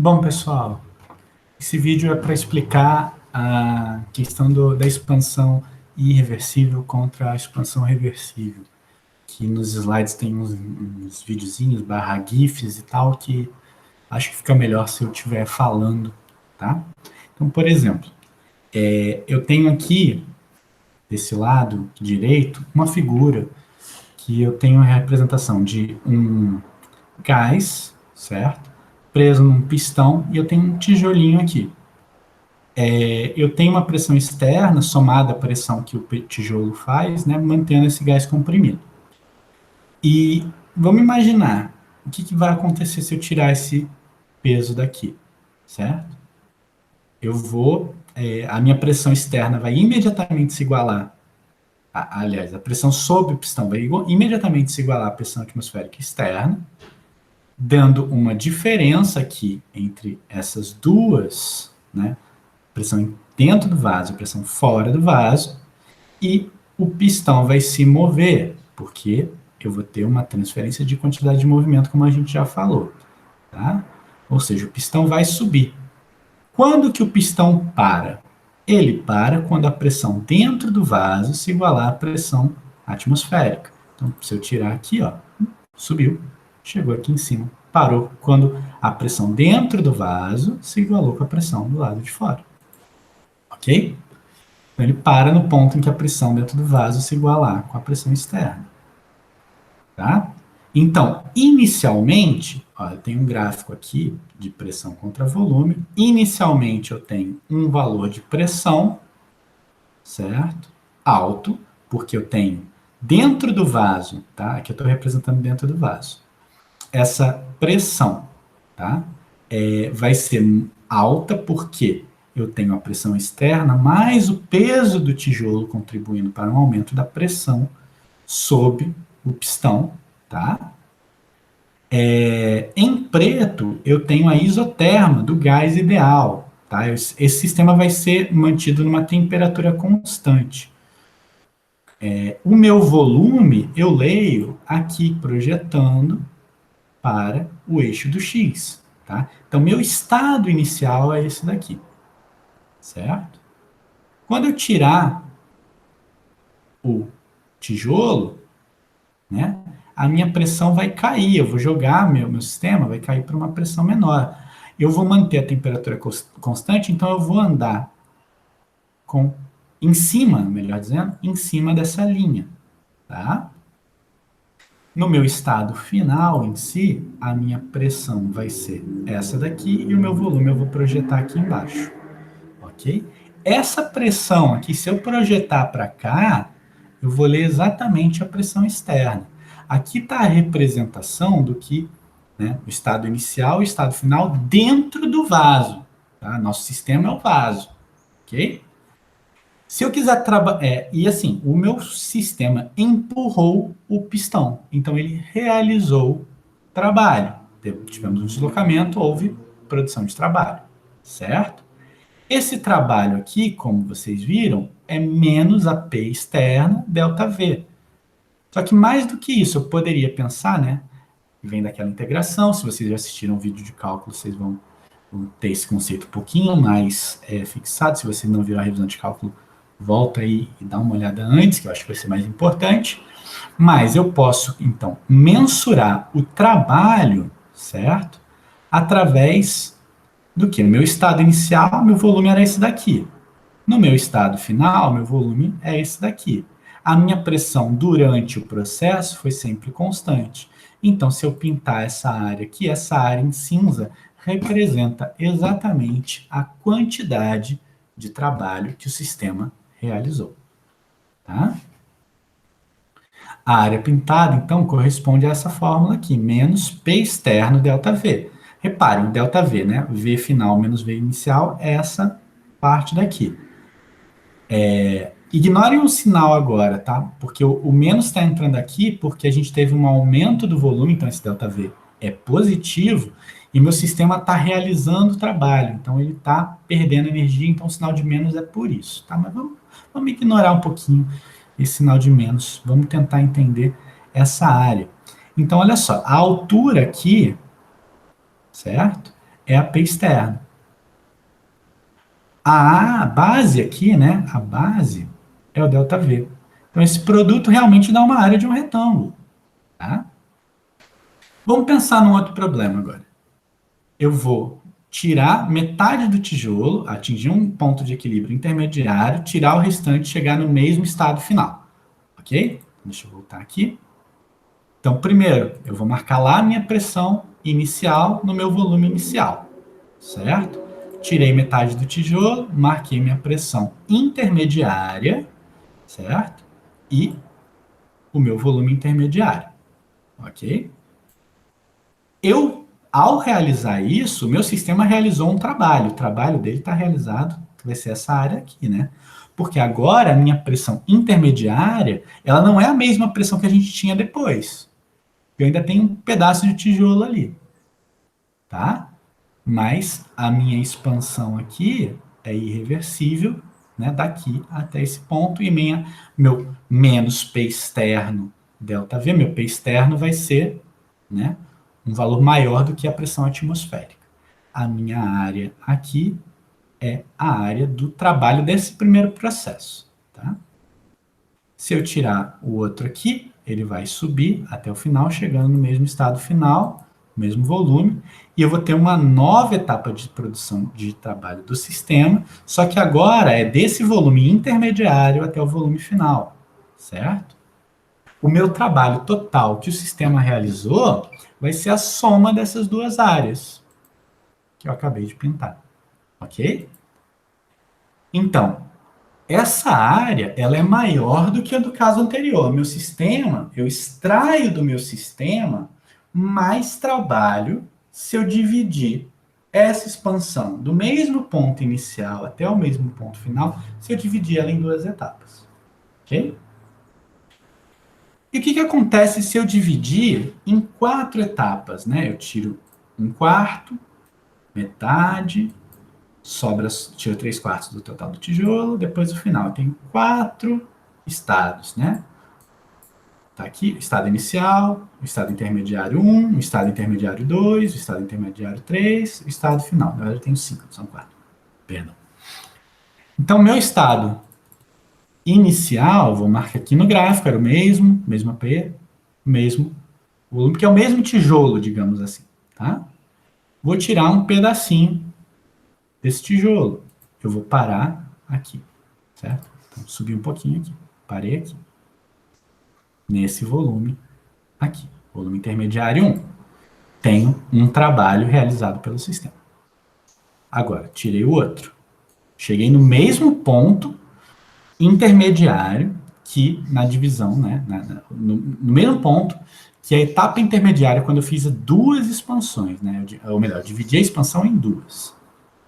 Bom, pessoal, esse vídeo é para explicar a questão da expansão irreversível contra a expansão reversível. Que nos slides tem uns videozinhos, barra GIFs e tal, que acho que fica melhor se eu estiver falando, tá? Então, por exemplo, eu tenho aqui, desse lado direito, uma figura que eu tenho a representação de um gás, certo? Preso num pistão, e eu tenho um tijolinho aqui. Eu tenho uma pressão externa somada à pressão que o tijolo faz, né, mantendo esse gás comprimido. E vamos imaginar o que vai acontecer se eu tirar esse peso daqui, certo? A minha pressão externa vai imediatamente se igualar, aliás, a pressão sob o pistão vai imediatamente se igualar à pressão atmosférica externa, dando uma diferença aqui entre essas duas, né, pressão dentro do vaso e pressão fora do vaso, e o pistão vai se mover, porque eu vou ter uma transferência de quantidade de movimento, como a gente já falou, tá? Ou seja, o pistão vai subir. Quando que o pistão para? Ele para quando a pressão dentro do vaso se igualar à pressão atmosférica. Então, se eu tirar aqui, ó, subiu, chegou aqui em cima, parou quando a pressão dentro do vaso se igualou com a pressão do lado de fora. Ok? Então, ele para no ponto em que a pressão dentro do vaso se igualar com a pressão externa. Tá? Então, inicialmente, ó, eu tenho um gráfico aqui de pressão contra volume. Inicialmente, eu tenho um valor de pressão, certo? Alto, porque eu tenho dentro do vaso, tá? Aqui eu estou representando dentro do vaso. Essa pressão, tá? Vai ser alta porque eu tenho a pressão externa mais o peso do tijolo contribuindo para um aumento da pressão sob o pistão, tá? Em preto, eu tenho a isoterma do gás ideal, tá? Esse sistema vai ser mantido numa temperatura constante. O meu volume, eu leio aqui projetando para o eixo do X, tá? Então, meu estado inicial é esse daqui, certo? Quando eu tirar o tijolo, né, a minha pressão vai cair, eu vou jogar, meu sistema vai cair para uma pressão menor. Eu vou manter a temperatura constante, então eu vou andar em cima, melhor dizendo, em cima dessa linha, tá? No meu estado final em si, a minha pressão vai ser essa daqui e o meu volume eu vou projetar aqui embaixo, ok? Essa pressão aqui, se eu projetar para cá, eu vou ler exatamente a pressão externa. Aqui está a representação do que, né, o estado inicial e o estado final dentro do vaso. Tá? Nosso sistema é o vaso, ok? Se eu quiser trabalhar. E assim, o meu sistema empurrou o pistão. Então ele realizou trabalho. Tivemos um deslocamento, houve produção de trabalho. Certo? Esse trabalho aqui, como vocês viram, é menos a P externa, delta V. Só que mais do que isso, eu poderia pensar, né? Vem daquela integração. Se vocês já assistiram um vídeo de cálculo, vocês vão ter esse conceito um pouquinho mais fixado. Se vocês não viram a revisão de cálculo, volta aí e dá uma olhada antes, que eu acho que vai ser mais importante. Mas eu posso, então, mensurar o trabalho, certo? Através do que? No meu estado inicial, meu volume era esse daqui. No meu estado final, meu volume é esse daqui. A minha pressão durante o processo foi sempre constante. Então, se eu pintar essa área aqui, essa área em cinza representa exatamente a quantidade de trabalho que o sistema realizou. Tá? A área pintada, então, corresponde a essa fórmula aqui, menos P externo delta V. Reparem, delta V, né? V final menos V inicial é essa parte daqui. Ignorem o sinal agora, tá? Porque o menos está entrando aqui porque a gente teve um aumento do volume, então esse ΔV é positivo, e meu sistema está realizando o trabalho, então ele está perdendo energia, então o sinal de menos é por isso, tá? Mas vamos ignorar um pouquinho esse sinal de menos, vamos tentar entender essa área. Então, olha só, a altura aqui, certo? é a P externa. A base aqui, né? A base é o ΔV. Então, esse produto realmente dá uma área de um retângulo. Tá? Vamos pensar num outro problema agora. Eu vou tirar metade do tijolo, atingir um ponto de equilíbrio intermediário, tirar o restante e chegar no mesmo estado final. Ok? Deixa eu voltar aqui. Então, primeiro, eu vou marcar lá a minha pressão inicial no meu volume inicial. Certo? Tirei metade do tijolo, marquei minha pressão intermediária, certo? E o meu volume intermediário, ok? Ao realizar isso, o meu sistema realizou um trabalho. O trabalho dele está realizado, que vai ser essa área aqui, né? Porque agora a minha pressão intermediária, ela não é a mesma pressão que a gente tinha depois. Eu ainda tenho um pedaço de tijolo ali, tá? Mas a minha expansão aqui é irreversível, né, daqui até esse ponto, e meu menos P externo ΔV, meu P externo vai ser, né, um valor maior do que a pressão atmosférica. A minha área aqui é a área do trabalho desse primeiro processo. Tá? Se eu tirar o outro aqui, ele vai subir até o final, chegando no mesmo estado final, mesmo volume, e eu vou ter uma nova etapa de produção de trabalho do sistema, só que agora é desse volume intermediário até o volume final, certo? O meu trabalho total que o sistema realizou vai ser a soma dessas duas áreas que eu acabei de pintar, ok? Então, essa área ela é maior do que a do caso anterior. Meu sistema, eu extraio do meu sistema mais trabalho se eu dividir essa expansão do mesmo ponto inicial até o mesmo ponto final, se eu dividir ela em duas etapas. Ok? E o que acontece se eu dividir em quatro etapas? Né? Eu tiro um quarto, metade, sobra, tira 3/4 do total do tijolo, depois o final. Tem quatro estados, né? Tá aqui, o estado inicial, o estado intermediário 1, o estado intermediário 2, o estado intermediário 3, o estado final. Na verdade, eu tenho 5, são 4. Perdão. Então, meu estado inicial, vou marcar aqui no gráfico, era o mesmo AP, mesmo volume, que é o mesmo tijolo, digamos assim, tá? Vou tirar um pedacinho desse tijolo. Eu vou parar aqui, certo? Então, subir um pouquinho aqui. Parei aqui. Nesse volume aqui. Volume intermediário 1. Tenho um trabalho realizado pelo sistema. Agora, tirei o outro. Cheguei no mesmo ponto intermediário que na divisão, né? No mesmo ponto que a etapa intermediária, quando eu fiz duas expansões, né? Ou melhor, eu dividi a expansão em duas.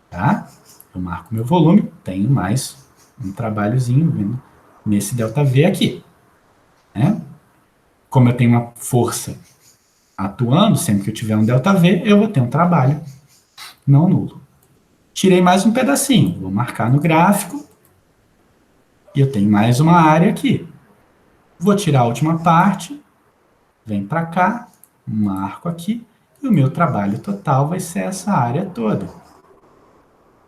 Tá? Eu marco meu volume, tenho mais um trabalhozinho vendo nesse ΔV aqui. Né? Como eu tenho uma força atuando, sempre que eu tiver um ΔV, eu vou ter um trabalho não nulo. Tirei mais um pedacinho, vou marcar no gráfico, e eu tenho mais uma área aqui. Vou tirar a última parte, vem para cá, marco aqui, e o meu trabalho total vai ser essa área toda.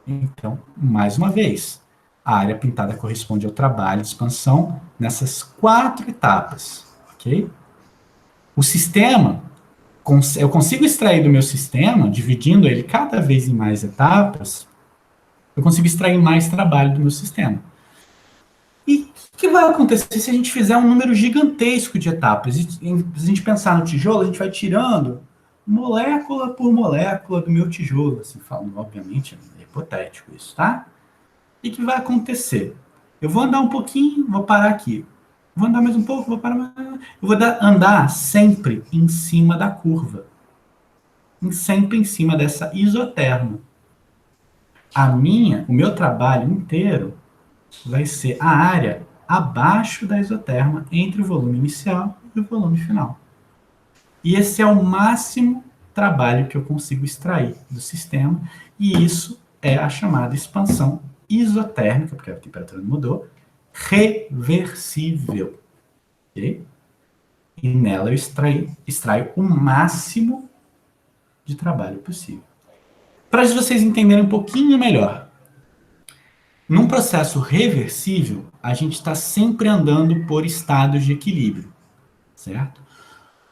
Então, mais uma vez, a área pintada corresponde ao trabalho de expansão nessas quatro etapas, ok? O sistema, eu consigo extrair do meu sistema, dividindo ele cada vez em mais etapas, eu consigo extrair mais trabalho do meu sistema. E o que vai acontecer se a gente fizer um número gigantesco de etapas? Se a gente pensar no tijolo, a gente vai tirando molécula por molécula do meu tijolo, assim, falando, obviamente, é hipotético isso, tá? E o que vai acontecer? Eu vou andar um pouquinho, vou parar aqui. Vou andar mais um pouco, vou parar mais. Eu vou andar sempre em cima da curva. Sempre em cima dessa isoterma. O meu trabalho inteiro vai ser a área abaixo da isoterma entre o volume inicial e o volume final. E esse é o máximo trabalho que eu consigo extrair do sistema, e isso é a chamada expansão isotérmica, porque a temperatura não mudou, reversível. Okay? E nela eu extraio o máximo de trabalho possível. Para vocês entenderem um pouquinho melhor, num processo reversível, a gente está sempre andando por estados de equilíbrio, certo?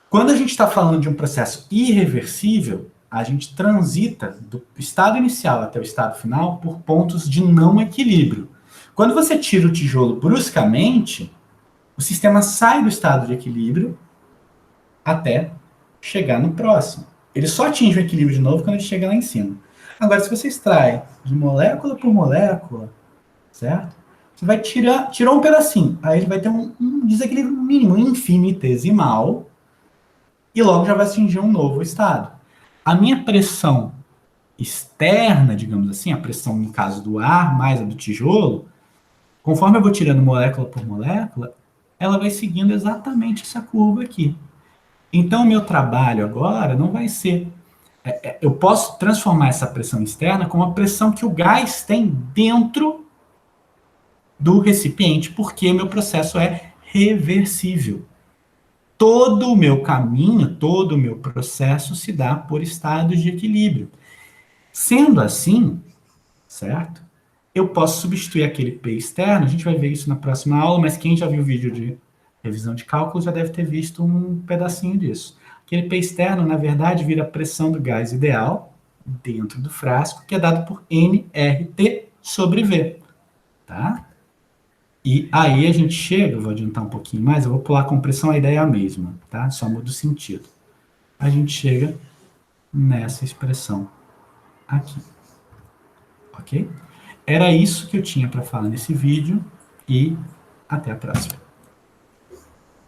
Quando a gente está falando de um processo irreversível, a gente transita do estado inicial até o estado final por pontos de não equilíbrio. Quando você tira o tijolo bruscamente, o sistema sai do estado de equilíbrio até chegar no próximo. Ele só atinge o equilíbrio de novo quando ele chega lá em cima. Agora, se você extrai de molécula por molécula, certo? Você vai tirar um pedacinho, aí ele vai ter um desequilíbrio mínimo, infinitesimal, e logo já vai atingir um novo estado. A minha pressão externa, digamos assim, a pressão no caso do ar mais a do tijolo, conforme eu vou tirando molécula por molécula, ela vai seguindo exatamente essa curva aqui. Então, o meu trabalho agora não vai ser. Eu posso transformar essa pressão externa como a pressão que o gás tem dentro do recipiente, porque meu processo é reversível. Todo o meu caminho, todo o meu processo se dá por estados de equilíbrio. Sendo assim, certo? Eu posso substituir aquele P externo, a gente vai ver isso na próxima aula, mas quem já viu o vídeo de revisão de cálculo já deve ter visto um pedacinho disso. Aquele P externo, na verdade, vira a pressão do gás ideal dentro do frasco, que é dado por nRT sobre V, tá? E aí a gente chega, eu vou adiantar um pouquinho mais, eu vou pular a compressão, a ideia é a mesma, tá? Só muda o sentido. A gente chega nessa expressão aqui, ok? Era isso que eu tinha para falar nesse vídeo e até a próxima.